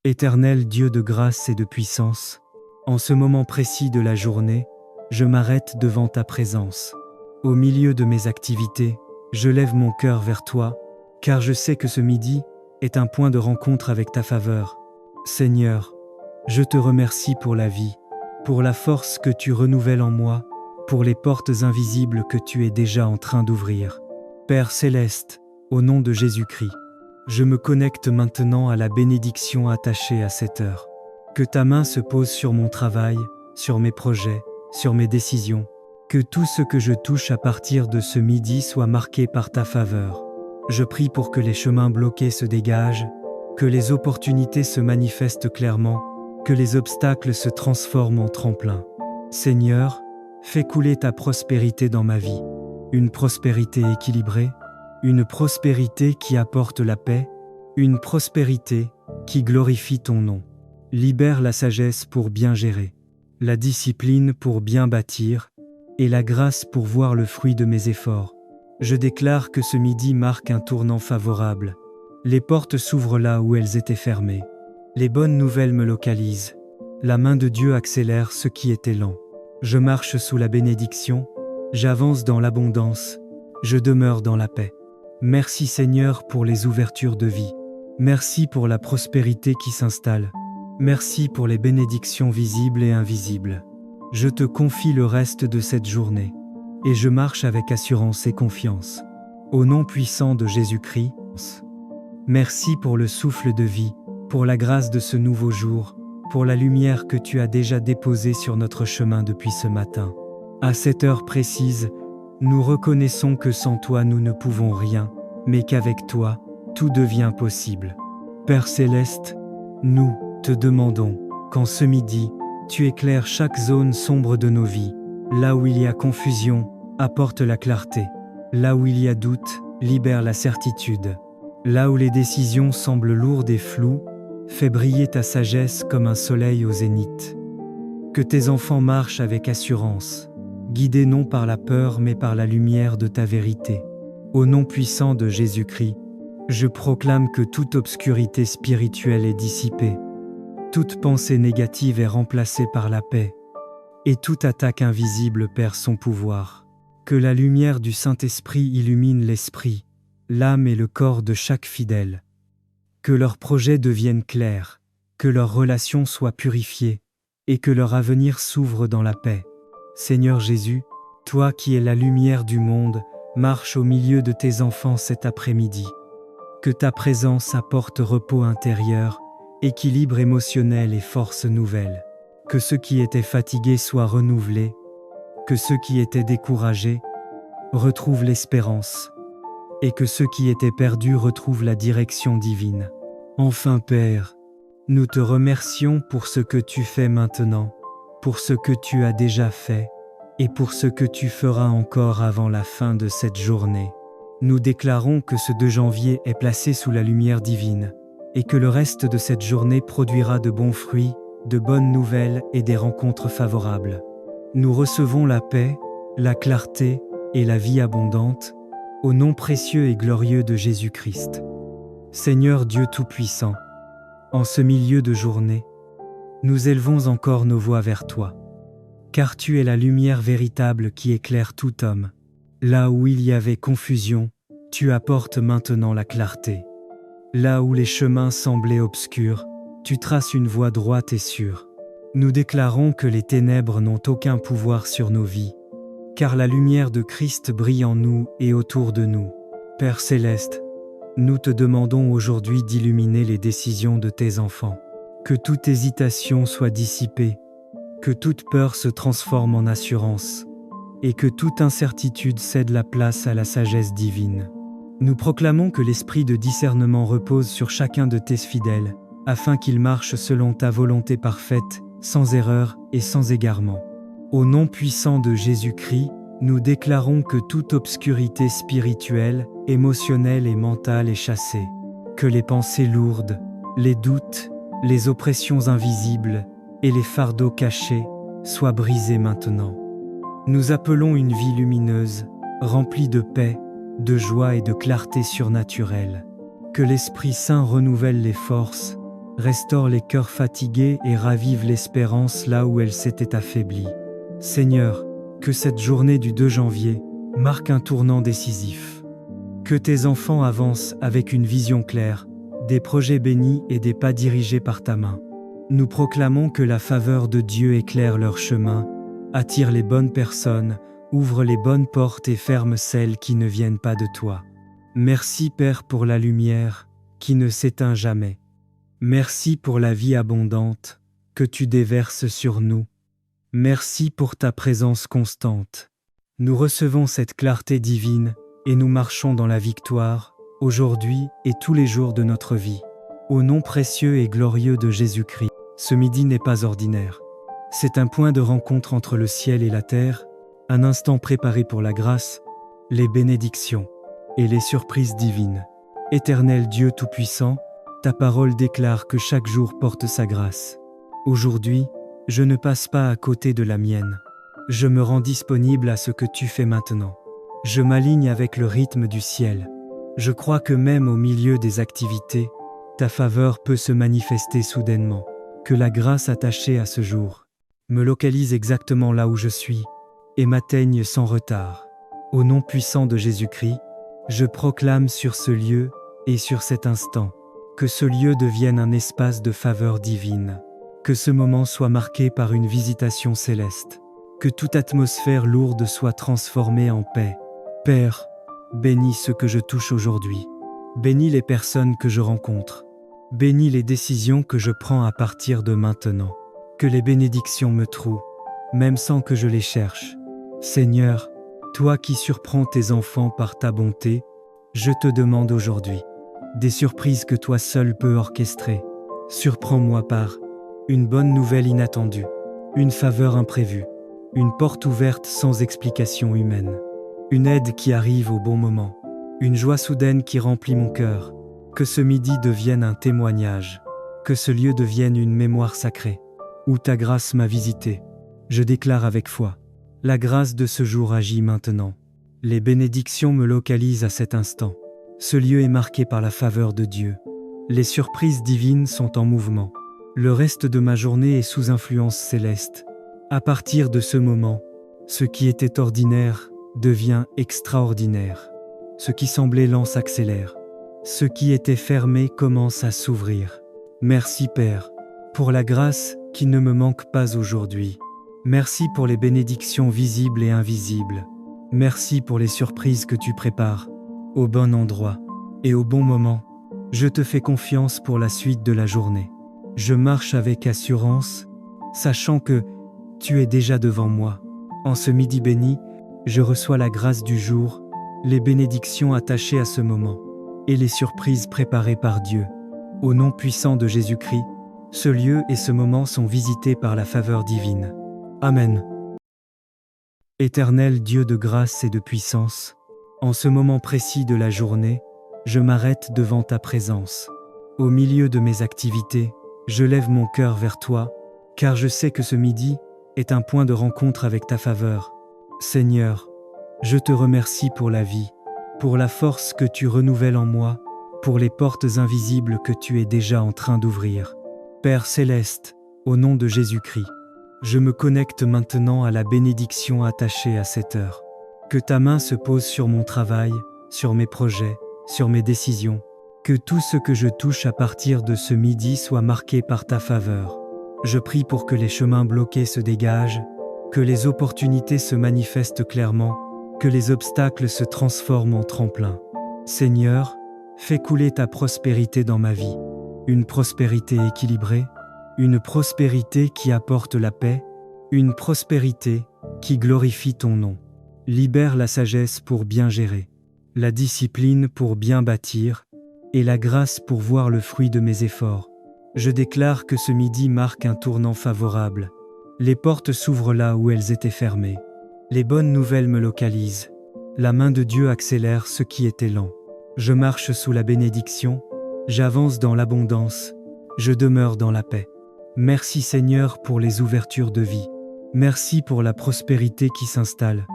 Éternel Dieu de grâce et de puissance, en ce moment précis de la journée, je m'arrête devant ta présence. Au milieu de mes activités, je lève mon cœur vers toi, car je sais que ce midi est un point de rencontre avec ta faveur. Seigneur, je te remercie pour la vie, pour la force que tu renouvelles en moi, pour les portes invisibles que tu es déjà en train d'ouvrir. Père céleste, au nom de Jésus-Christ, je me connecte maintenant à la bénédiction attachée à cette heure. Que ta main se pose sur mon travail, sur mes projets, sur mes décisions. Que tout ce que je touche à partir de ce midi soit marqué par ta faveur. Je prie pour que les chemins bloqués se dégagent, que les opportunités se manifestent clairement, que les obstacles se transforment en tremplin. Seigneur, fais couler ta prospérité dans ma vie. Une prospérité équilibrée, une prospérité qui apporte la paix, une prospérité qui glorifie ton nom. Libère la sagesse pour bien gérer, la discipline pour bien bâtir, et la grâce pour voir le fruit de mes efforts. Je déclare que ce midi marque un tournant favorable. Les portes s'ouvrent là où elles étaient fermées. Les bonnes nouvelles me localisent. La main de Dieu accélère ce qui était lent. Je marche sous la bénédiction, j'avance dans l'abondance, je demeure dans la paix. Merci Seigneur pour les ouvertures de vie. Merci pour la prospérité qui s'installe. Merci pour les bénédictions visibles et invisibles. Je te confie le reste de cette journée, et je marche avec assurance et confiance. Au nom puissant de Jésus-Christ, merci pour le souffle de vie, pour la grâce de ce nouveau jour, pour la lumière que tu as déjà déposée sur notre chemin depuis ce matin. À cette heure précise, nous reconnaissons que sans toi nous ne pouvons rien, mais qu'avec toi, tout devient possible. Père céleste, nous te demandons qu'en ce midi, tu éclaires chaque zone sombre de nos vies. Là où il y a confusion, apporte la clarté. Là où il y a doute, libère la certitude. Là où les décisions semblent lourdes et floues, fais briller ta sagesse comme un soleil au zénith. Que tes enfants marchent avec assurance, guidés non par la peur mais par la lumière de ta vérité. Au nom puissant de Jésus-Christ, je proclame que toute obscurité spirituelle est dissipée. Toute pensée négative est remplacée par la paix, et toute attaque invisible perd son pouvoir. Que la lumière du Saint-Esprit illumine l'esprit, l'âme et le corps de chaque fidèle. Que leurs projets deviennent clairs, que leurs relations soient purifiées, et que leur avenir s'ouvre dans la paix. Seigneur Jésus, toi qui es la lumière du monde, marche au milieu de tes enfants cet après-midi. Que ta présence apporte repos intérieur, équilibre émotionnel et force nouvelle. Que ceux qui étaient fatigués soient renouvelés, que ceux qui étaient découragés retrouvent l'espérance, et que ceux qui étaient perdus retrouvent la direction divine. Enfin Père, nous te remercions pour ce que tu fais maintenant, pour ce que tu as déjà fait, et pour ce que tu feras encore avant la fin de cette journée. Nous déclarons que ce 2 janvier est placé sous la lumière divine, et que le reste de cette journée produira de bons fruits, de bonnes nouvelles et des rencontres favorables. Nous recevons la paix, la clarté et la vie abondante, au nom précieux et glorieux de Jésus-Christ. Seigneur Dieu Tout-Puissant, en ce milieu de journée, nous élevons encore nos voix vers toi, car tu es la lumière véritable qui éclaire tout homme. Là où il y avait confusion, tu apportes maintenant la clarté. Là où les chemins semblaient obscurs, tu traces une voie droite et sûre. Nous déclarons que les ténèbres n'ont aucun pouvoir sur nos vies, car la lumière de Christ brille en nous et autour de nous. Père céleste, nous te demandons aujourd'hui d'illuminer les décisions de tes enfants. Que toute hésitation soit dissipée, que toute peur se transforme en assurance, et que toute incertitude cède la place à la sagesse divine. Nous proclamons que l'esprit de discernement repose sur chacun de tes fidèles, afin qu'ils marchent selon ta volonté parfaite, sans erreur et sans égarement. Au nom puissant de Jésus-Christ, nous déclarons que toute obscurité spirituelle, émotionnelle et mentale est chassée, que les pensées lourdes, les doutes, les oppressions invisibles et les fardeaux cachés soient brisés maintenant. Nous appelons une vie lumineuse, remplie de paix, de joie et de clarté surnaturelle. Que l'Esprit Saint renouvelle les forces, Restaure les cœurs fatigués et ravive l'espérance là où elle s'était affaiblie. Seigneur, que cette journée du 2 janvier marque un tournant décisif. Que tes enfants avancent avec une vision claire, des projets bénis et des pas dirigés par ta main. Nous proclamons que la faveur de Dieu éclaire leur chemin, attire les bonnes personnes, ouvre les bonnes portes et ferme celles qui ne viennent pas de toi. Merci Père pour la lumière qui ne s'éteint jamais. Merci pour la vie abondante que tu déverses sur nous. Merci pour ta présence constante. Nous recevons cette clarté divine et nous marchons dans la victoire, aujourd'hui et tous les jours de notre vie. Au nom précieux et glorieux de Jésus-Christ, ce midi n'est pas ordinaire. C'est un point de rencontre entre le ciel et la terre, un instant préparé pour la grâce, les bénédictions et les surprises divines. Éternel Dieu Tout-Puissant, ta parole déclare que chaque jour porte sa grâce. Aujourd'hui, je ne passe pas à côté de la mienne. Je me rends disponible à ce que tu fais maintenant. Je m'aligne avec le rythme du ciel. Je crois que même au milieu des activités, ta faveur peut se manifester soudainement. Que la grâce attachée à ce jour me localise exactement là où je suis et m'atteigne sans retard. Au nom puissant de Jésus-Christ, je proclame sur ce lieu et sur cet instant que ce lieu devienne un espace de faveur divine, que ce moment soit marqué par une visitation céleste, que toute atmosphère lourde soit transformée en paix. Père, bénis ce que je touche aujourd'hui, bénis les personnes que je rencontre, bénis les décisions que je prends à partir de maintenant, que les bénédictions me trouent, même sans que je les cherche. Seigneur, toi qui surprends tes enfants par ta bonté, je te demande aujourd'hui des surprises que toi seul peux orchestrer. Surprends-moi par une bonne nouvelle inattendue, une faveur imprévue, une porte ouverte sans explication humaine, une aide qui arrive au bon moment, une joie soudaine qui remplit mon cœur. Que ce midi devienne un témoignage, que ce lieu devienne une mémoire sacrée, où ta grâce m'a visité. Je déclare avec foi, la grâce de ce jour agit maintenant. Les bénédictions me localisent à cet instant. Ce lieu est marqué par la faveur de Dieu. Les surprises divines sont en mouvement. Le reste de ma journée est sous influence céleste. À partir de ce moment, ce qui était ordinaire devient extraordinaire. Ce qui semblait lent s'accélère. Ce qui était fermé commence à s'ouvrir. Merci Père, pour la grâce qui ne me manque pas aujourd'hui. Merci pour les bénédictions visibles et invisibles. Merci pour les surprises que tu prépares, au bon endroit et au bon moment. Je te fais confiance pour la suite de la journée. Je marche avec assurance, sachant que tu es déjà devant moi. En ce midi béni, je reçois la grâce du jour, les bénédictions attachées à ce moment et les surprises préparées par Dieu. Au nom puissant de Jésus-Christ, ce lieu et ce moment sont visités par la faveur divine. Amen. Éternel Dieu de grâce et de puissance, en ce moment précis de la journée, je m'arrête devant ta présence. Au milieu de mes activités, je lève mon cœur vers toi, car je sais que ce midi est un point de rencontre avec ta faveur. Seigneur, je te remercie pour la vie, pour la force que tu renouvelles en moi, pour les portes invisibles que tu es déjà en train d'ouvrir. Père céleste, au nom de Jésus-Christ, je me connecte maintenant à la bénédiction attachée à cette heure. Que ta main se pose sur mon travail, sur mes projets, sur mes décisions. Que tout ce que je touche à partir de ce midi soit marqué par ta faveur. Je prie pour que les chemins bloqués se dégagent, que les opportunités se manifestent clairement, que les obstacles se transforment en tremplin. Seigneur, fais couler ta prospérité dans ma vie. Une prospérité équilibrée, une prospérité qui apporte la paix, une prospérité qui glorifie ton nom. Libère la sagesse pour bien gérer, la discipline pour bien bâtir, et la grâce pour voir le fruit de mes efforts. Je déclare que ce midi marque un tournant favorable. Les portes s'ouvrent là où elles étaient fermées. Les bonnes nouvelles me localisent. La main de Dieu accélère ce qui était lent. Je marche sous la bénédiction, j'avance dans l'abondance, je demeure dans la paix. Merci Seigneur pour les ouvertures de vie. Merci pour la prospérité qui s'installe.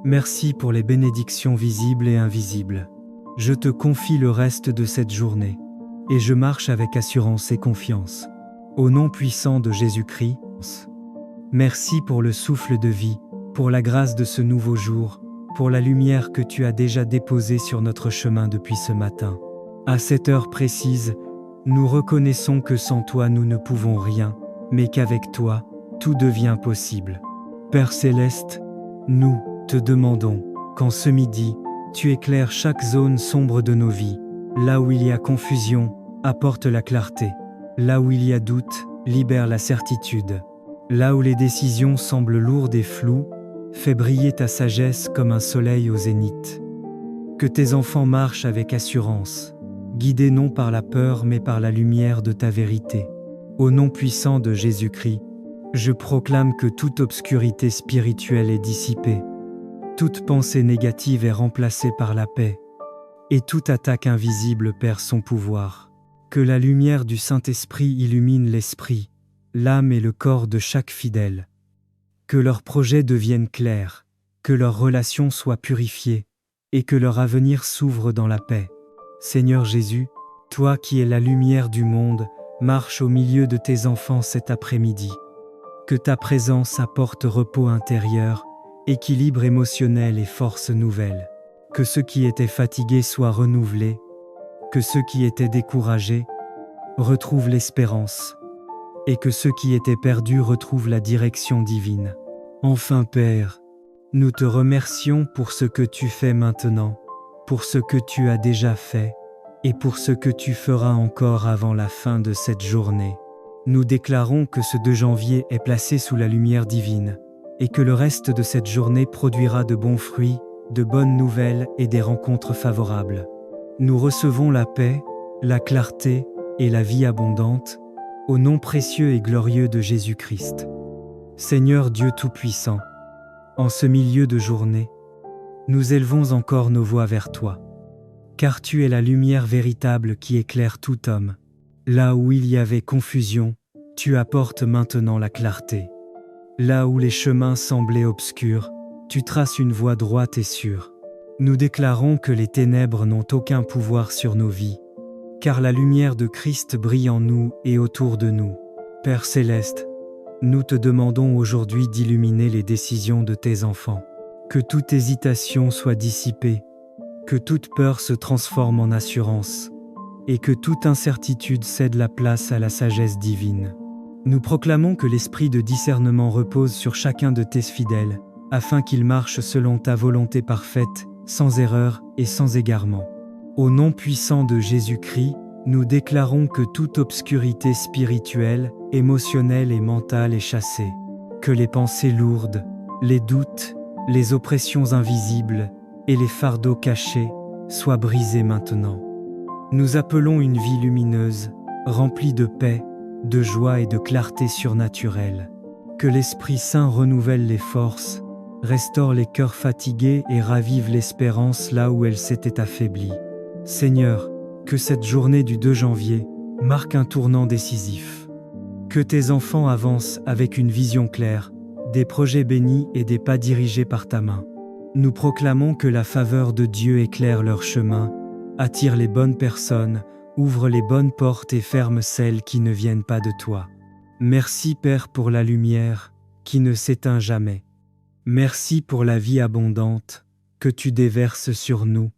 Merci pour les bénédictions visibles et invisibles. Je te confie le reste de cette journée. et je marche avec assurance et confiance. Au nom puissant de Jésus-Christ, merci pour le souffle de vie, pour la grâce de ce nouveau jour, pour la lumière que tu as déjà déposée sur notre chemin depuis ce matin. À cette heure précise, nous reconnaissons que sans toi nous ne pouvons rien, mais qu'avec toi, tout devient possible. Père céleste, nous te demandons qu'en ce midi, tu éclaires chaque zone sombre de nos vies. Là où il y a confusion, apporte la clarté. Là où il y a doute, libère la certitude. Là où les décisions semblent lourdes et floues, fais briller ta sagesse comme un soleil au zénith. Que tes enfants marchent avec assurance, guidés non par la peur mais par la lumière de ta vérité. Au nom puissant de Jésus-Christ, je proclame que toute obscurité spirituelle est dissipée, toute pensée négative est remplacée par la paix, et toute attaque invisible perd son pouvoir. Que la lumière du Saint-Esprit illumine l'esprit, l'âme et le corps de chaque fidèle. Que leurs projets deviennent clairs, que leurs relations soient purifiées, et que leur avenir s'ouvre dans la paix. Seigneur Jésus, toi qui es la lumière du monde, marche au milieu de tes enfants cet après-midi. Que ta présence apporte repos intérieur, équilibre émotionnel et force nouvelle. Que ceux qui étaient fatigués soient renouvelés, que ceux qui étaient découragés retrouvent l'espérance, et que ceux qui étaient perdus retrouvent la direction divine. Enfin Père, nous te remercions pour ce que tu fais maintenant, pour ce que tu as déjà fait, et pour ce que tu feras encore avant la fin de cette journée. Nous déclarons que ce 2 janvier est placé sous la lumière divine, et que le reste de cette journée produira de bons fruits, de bonnes nouvelles et des rencontres favorables. Nous recevons la paix, la clarté et la vie abondante, au nom précieux et glorieux de Jésus-Christ. Seigneur Dieu Tout-Puissant, en ce milieu de journée, nous élevons encore nos voix vers toi, car tu es la lumière véritable qui éclaire tout homme. Là où il y avait confusion, tu apportes maintenant la clarté. Là où les chemins semblaient obscurs, tu traces une voie droite et sûre. Nous déclarons que les ténèbres n'ont aucun pouvoir sur nos vies, car la lumière de Christ brille en nous et autour de nous. Père céleste, nous te demandons aujourd'hui d'illuminer les décisions de tes enfants. Que toute hésitation soit dissipée, que toute peur se transforme en assurance, et que toute incertitude cède la place à la sagesse divine. Nous proclamons que l'esprit de discernement repose sur chacun de tes fidèles, afin qu'ils marchent selon ta volonté parfaite, sans erreur et sans égarement. Au nom puissant de Jésus-Christ, nous déclarons que toute obscurité spirituelle, émotionnelle et mentale est chassée, que les pensées lourdes, les doutes, les oppressions invisibles et les fardeaux cachés soient brisés maintenant. Nous appelons une vie lumineuse, remplie de paix, de joie et de clarté surnaturelle. Que l'Esprit Saint renouvelle les forces, restaure les cœurs fatigués et ravive l'espérance là où elle s'était affaiblie. Seigneur, que cette journée du 2 janvier marque un tournant décisif. Que tes enfants avancent avec une vision claire, des projets bénis et des pas dirigés par ta main. Nous proclamons que la faveur de Dieu éclaire leur chemin, attire les bonnes personnes, ouvre les bonnes portes et ferme celles qui ne viennent pas de toi. Merci Père pour la lumière qui ne s'éteint jamais. Merci pour la vie abondante que tu déverses sur nous.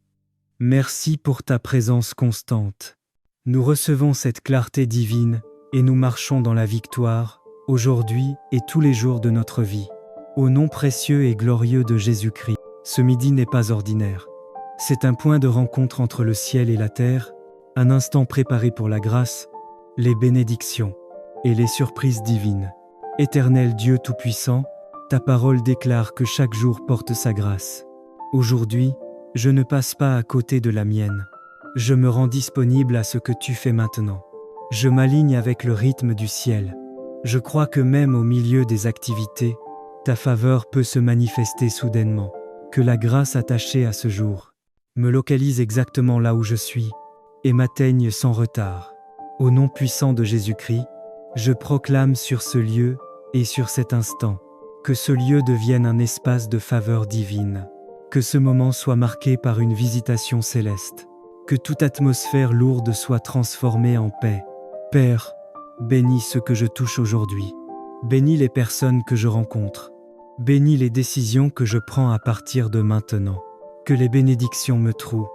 Merci pour ta présence constante. Nous recevons cette clarté divine et nous marchons dans la victoire, aujourd'hui et tous les jours de notre vie. Au nom précieux et glorieux de Jésus-Christ, ce midi n'est pas ordinaire. C'est un point de rencontre entre le ciel et la terre, un instant préparé pour la grâce, les bénédictions et les surprises divines. Éternel Dieu Tout-Puissant, ta parole déclare que chaque jour porte sa grâce. Aujourd'hui, je ne passe pas à côté de la mienne. Je me rends disponible à ce que tu fais maintenant. Je m'aligne avec le rythme du ciel. Je crois que même au milieu des activités, ta faveur peut se manifester soudainement. Que la grâce attachée à ce jour me localise exactement là où je suis et m'atteigne sans retard. Au nom puissant de Jésus-Christ, je proclame sur ce lieu et sur cet instant que ce lieu devienne un espace de faveur divine, que ce moment soit marqué par une visitation céleste. Que toute atmosphère lourde soit transformée en paix. Père, bénis ce que je touche aujourd'hui. Bénis les personnes que je rencontre. Bénis les décisions que je prends à partir de maintenant. Que les bénédictions me trouent,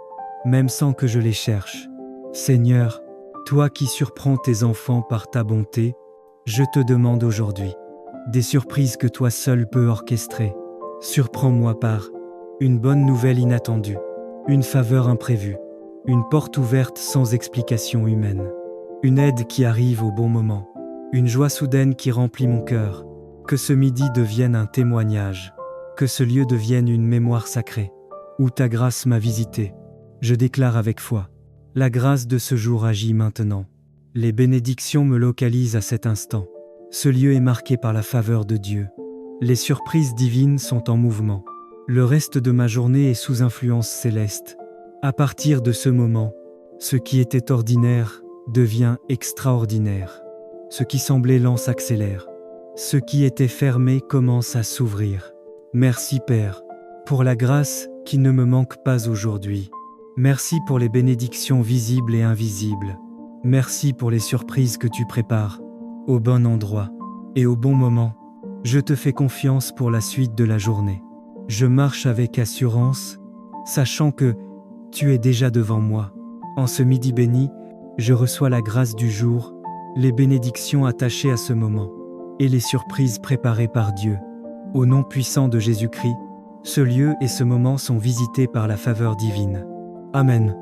même sans que je les cherche. Seigneur, toi qui surprends tes enfants par ta bonté, je te demande aujourd'hui des surprises que toi seul peux orchestrer. Surprends-moi par une bonne nouvelle inattendue, une faveur imprévue, une porte ouverte sans explication humaine, une aide qui arrive au bon moment, une joie soudaine qui remplit mon cœur. Que ce midi devienne un témoignage, que ce lieu devienne une mémoire sacrée, où ta grâce m'a visité. Je déclare avec foi, la grâce de ce jour agit maintenant. Les bénédictions me localisent à cet instant. Ce lieu est marqué par la faveur de Dieu. Les surprises divines sont en mouvement. Le reste de ma journée est sous influence céleste. À partir de ce moment, ce qui était ordinaire devient extraordinaire. Ce qui semblait lent s'accélère. Ce qui était fermé commence à s'ouvrir. Merci Père, pour la grâce qui ne me manque pas aujourd'hui. Merci pour les bénédictions visibles et invisibles. Merci pour les surprises que tu prépares, au bon endroit et au bon moment. Je te fais confiance pour la suite de la journée. Je marche avec assurance, sachant que tu es déjà devant moi. En ce midi béni, je reçois la grâce du jour, les bénédictions attachées à ce moment, et les surprises préparées par Dieu. Au nom puissant de Jésus-Christ, ce lieu et ce moment sont visités par la faveur divine. Amen.